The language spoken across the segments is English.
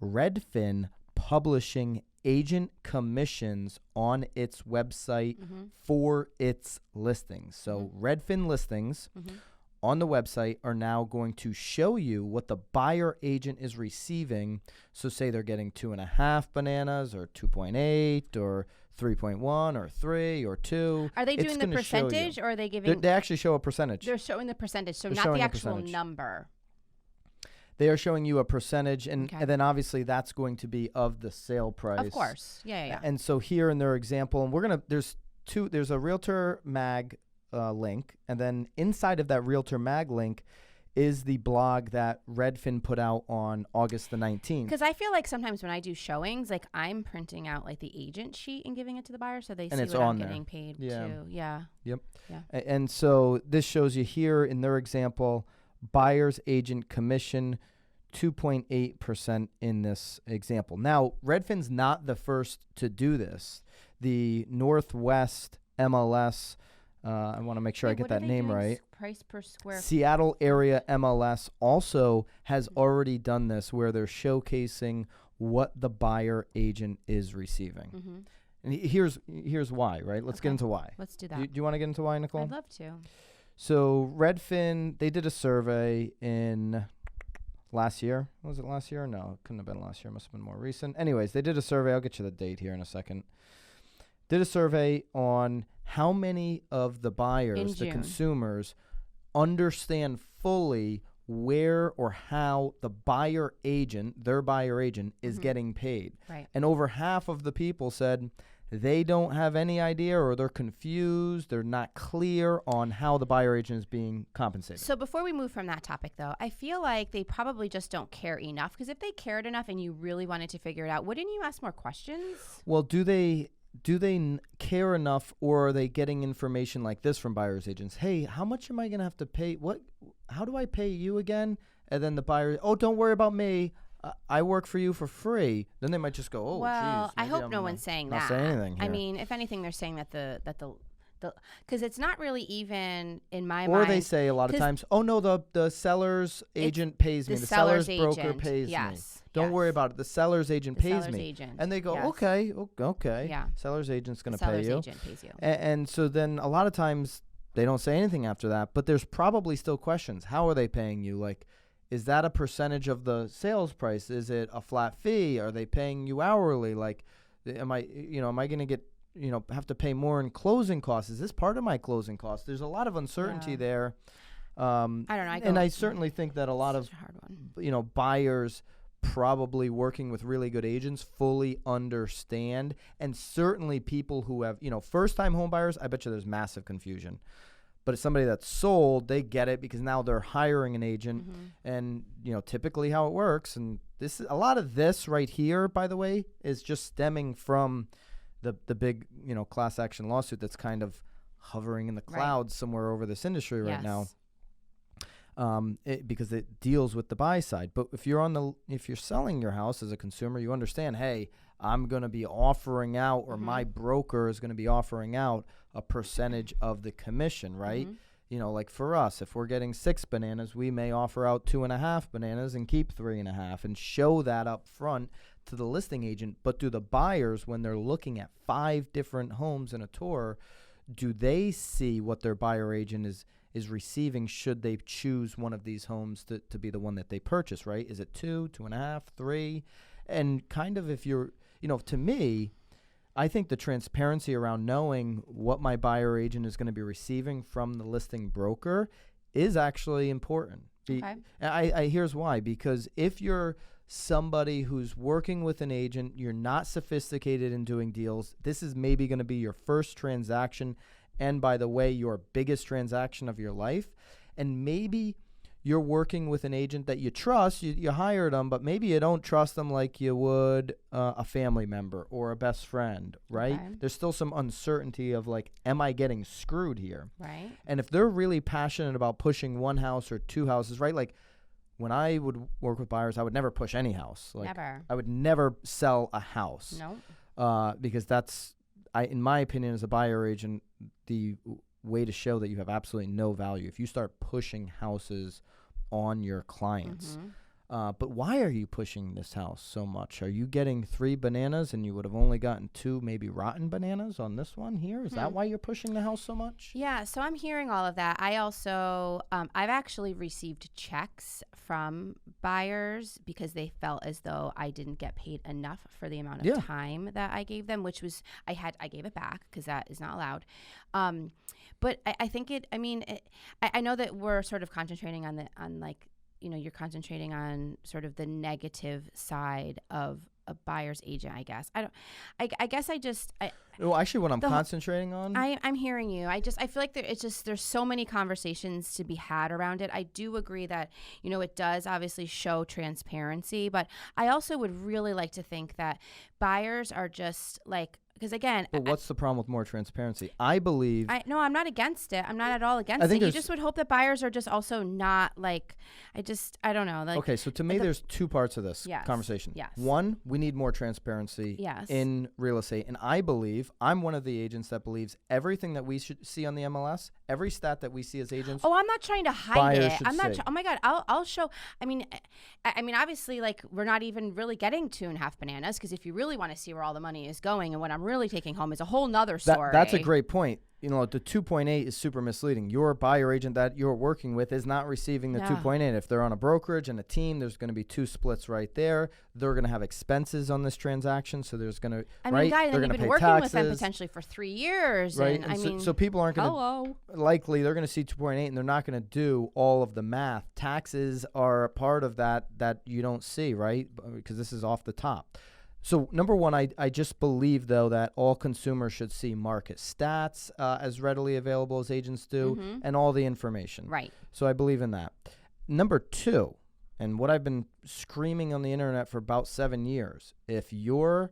Redfin publishing agent commissions on its website for its listings. So Redfin listings on the website are now going to show you what the buyer agent is receiving. So say they're getting 2.5 bananas or 2.8 or 3.1 or 3 or 2. Are they doing the percentage or are they giving? They actually show a percentage. They're showing the percentage, so They're not the showing a actual number. They are showing you a percentage, and then obviously that's going to be of the sale price. Of course. Yeah. And so here in their example, and there's a Realtor Mag link, and then inside of that Realtor Mag link is the blog that Redfin put out on August the 19th. Because I feel like sometimes when I do showings, like I'm printing out like the agent sheet and giving it to the buyer so they see what I'm getting paid too. Yeah. Yep. Yeah. And so this shows you here in their example, buyer's agent commission 2.8% in this example. Now, Redfin's not the first to do this. The Northwest MLS, I want to make sure I get that name right. Price per square. Seattle area MLS also has already done this, where they're showcasing what the buyer agent is receiving. And here's why, right? Let's get into why. Let's do that. Do you want to get into why, Nicole? I'd love to. So Redfin, they did a survey in last year. Was it last year? No, it couldn't have been last year. It must have been more recent. Anyways, they did a survey. I'll get you the date here in a second. Did a survey on how many of the buyers, the consumers, understand fully where or how the buyer agent, their buyer agent, is getting paid. Right. And over half of the people said they don't have any idea, or they're confused, they're not clear on how the buyer agent is being compensated. So before we move from that topic, though, I feel like they probably just don't care enough, because if they cared enough and you really wanted to figure it out, wouldn't you ask more questions? Well, do they care enough, or are they getting information like this from buyer's agents? Hey, how much am I going to have to pay? How do I pay you again? And then the buyer, oh, don't worry about me. I work for you for free. Then they might just go, oh, well, geez, I hope no one's saying not that. Saying anything here. I mean, if anything, they're saying that the because it's not really even in my mind. Or they say a lot of times, oh no, the seller's agent pays me. The seller's broker pays me. Don't worry about it. The seller's agent pays me. And they go, okay. Yeah. Seller's agent's going to pay you. Seller's agent pays you. And so then a lot of times they don't say anything after that, but there's probably still questions. How are they paying you? Like, is that a percentage of the sales price? Is it a flat fee? Are they paying you hourly? Like, am I going to get, have to pay more in closing costs? Is this part of my closing costs? There's a lot of uncertainty there. I don't know. I certainly think that a lot of, buyers probably working with really good agents fully understand, and certainly people who have, first-time home buyers, I bet you there's massive confusion. But it's somebody that's sold, they get it because now they're hiring an agent, and typically how it works. And this, a lot of this right here, by the way, is just stemming from the big class action lawsuit that's kind of hovering in the clouds somewhere over this industry right now. Because it deals with the buy side. But if you're selling your house as a consumer, you understand, hey, I'm going to be offering out, or my broker is going to be offering out a percentage of the commission, right? Like for us, if we're getting 6 bananas, we may offer out 2.5 bananas and keep 3.5 and show that up front to the listing agent. But do the buyers, when they're looking at 5 different homes in a tour, do they see what their buyer agent is receiving should they choose one of these homes to be the one that they purchase, right? Is it 2, 2.5, 3? And kind of if you're, to me, I think the transparency around knowing what my buyer agent is going to be receiving from the listing broker is actually important. Here's why. Because if you're somebody who's working with an agent, you're not sophisticated in doing deals, this is maybe going to be your first transaction, and by the way, your biggest transaction of your life, and maybe you're working with an agent that you trust, you hired them, but maybe you don't trust them like you would a family member or a best friend, right? Okay. There's still some uncertainty of like, am I getting screwed here? Right. And if they're really passionate about pushing one house or 2 houses, right? Like when I would work with buyers, I would never push any house. Like, never. I would never sell a house. No. Because that's, in my opinion, as a buyer agent, the way to show that you have absolutely no value. If you start pushing houses on your clients, But why are you pushing this house so much? Are you getting 3 bananas and you would have only gotten 2 maybe rotten bananas on this one here? Is that why you're pushing the house so much? Yeah, so I'm hearing all of that. I also, I've actually received checks from buyers because they felt as though I didn't get paid enough for the amount of time that I gave them, which was, I gave it back because that is not allowed. But I think I know that we're sort of concentrating on you're concentrating on sort of the negative side of a buyer's agent, I guess. Well, actually, what I'm concentrating on, I'm hearing you. I feel like there's so many conversations to be had around it. I do agree that, it does obviously show transparency, but I also would really like to think that buyers are just like, because again, but what's the problem with more transparency? I believe. No, I'm not against it. I'm not at all against it. You just would hope that buyers are just also not like. I don't know. Like, okay, so to me, there's 2 parts of this conversation. Yes. One, we need more transparency in real estate, and I believe I'm one of the agents that believes everything that we should see on the MLS, every stat that we see as agents. Oh, I'm not trying to hide it. I'm not. Oh my God, I'll show. I mean, obviously, like we're not even really getting 2.5 bananas because if you really want to see where all the money is going and what I'm really taking home is a whole nother story. That's a great point. The 2.8 is super misleading. Your buyer agent that you're working with is not receiving the 2.8. If they're on a brokerage and a team, there's going to be 2 splits right there. They're going to have expenses on this transaction, so there's going to guys, they're going to pay working taxes with them potentially for 3 years, right? And so people aren't going to likely they're going to see 2.8 and they're not going to do all of the math. Taxes are a part of that you don't see, right? Because this is off the top. So number one, I just believe, though, that all consumers should see market stats as readily available as agents do and all the information. Right. So I believe in that. Number 2, and what I've been screaming on the internet for about 7 years, if your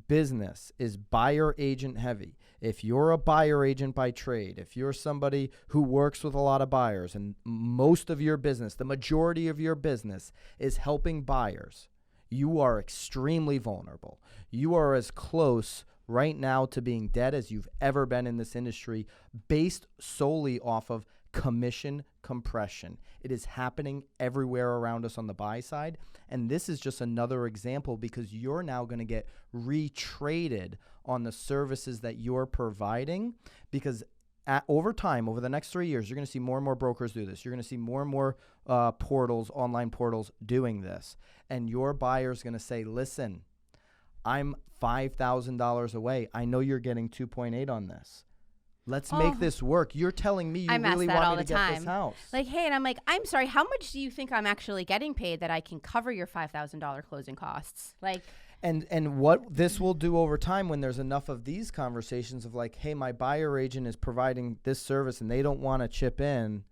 business is buyer agent heavy, if you're a buyer agent by trade, if you're somebody who works with a lot of buyers and most of your business, the majority of your business is helping buyers, you are extremely vulnerable. You are as close right now to being dead as you've ever been in this industry based solely off of commission compression. It is happening everywhere around us on the buy side. And this is just another example because you're now going to get retraded on the services that you're providing because over time, over the next 3 years, you're going to see more and more brokers do this. You're going to see more and more portals, online portals doing this. And your buyer's going to say, listen, I'm $5,000 away. I know you're getting 2.8 on this. Let's make this work. You're telling me you really want me to get this house. Like, hey, and I'm like, I'm sorry, how much do you think I'm actually getting paid that I can cover your $5,000 closing costs? Like, And what this will do over time when there's enough of these conversations of like, hey, my buyer agent is providing this service and they don't want to chip in,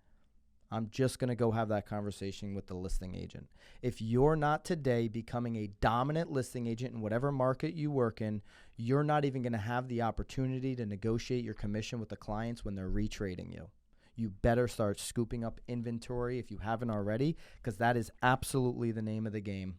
I'm just going to go have that conversation with the listing agent. If you're not today becoming a dominant listing agent in whatever market you work in, you're not even going to have the opportunity to negotiate your commission with the clients when they're retrading you. You better start scooping up inventory if you haven't already, because that is absolutely the name of the game.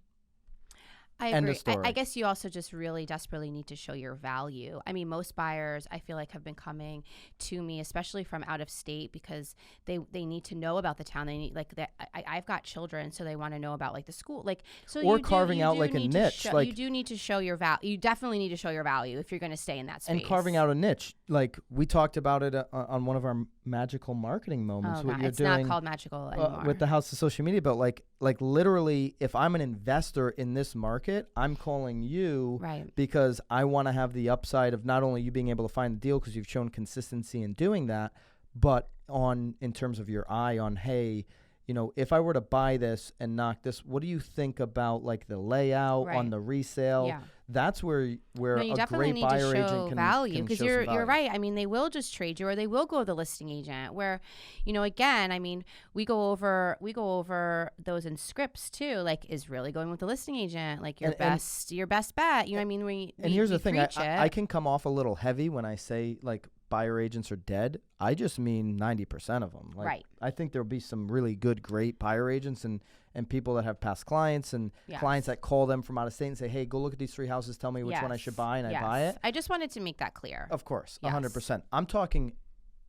I agree. I guess you also just really desperately need to show your value. I mean, most buyers, I feel like, have been coming to me, especially from out of state, because they need to know about the town. They need I've got children, so they want to know about like the school, like so. Or carving out like a niche. Like you do need to show your value. You definitely need to show your value if you're going to stay in that space. And carving out a niche, like we talked about it on one of our magical marketing moments. Oh, it's not called magical anymore. With the House of Social Media, but like literally, if I'm an investor in this market, I'm calling you because I want to have the upside of not only you being able to find the deal because you've shown consistency in doing that, but in terms of your eye on, hey, if I were to buy this and knock this, what do you think about like the layout on the resale? Yeah. That's where you a great buyer agent can value, because you're right. I mean, they will just trade you, or they will go to the listing agent. Where, again, I mean, we go over those in scripts too. Like, is really going with the listing agent like your best bet? I mean, here's the thing: I can come off a little heavy when I say like buyer agents are dead. I just mean 90% of them. Like, I think there'll be some really good, great buyer agents and people that have past clients and clients that call them from out of state and say, hey, go look at these 3 houses. Tell me which one I should buy, and I buy it. I just wanted to make that clear. Of course, 100%. I'm talking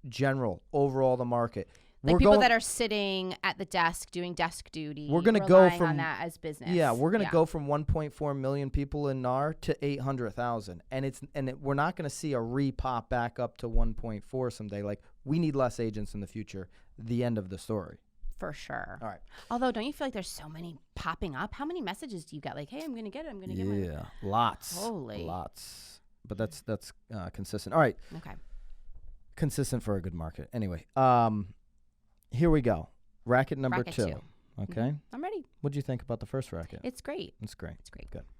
general, overall the market. Like people that are sitting at the desk doing desk duty. We're going to go from on that as business. Yeah, we're going to go from 1.4 million people in NAR to 800,000, we're not going to see a repop back up to 1.4 someday. Like, we need less agents in the future. The end of the story. For sure. All right. Although, don't you feel like there's so many popping up? How many messages do you get? Like, hey, I'm going to get it. I'm going to get one. Yeah, lots. Holy. Lots. But that's consistent. All right. Okay. Consistent for a good market. Anyway, here we go. Racket number two. Okay. I'm ready. What'd you think about the first racket? It's great. It's great. It's great. Good.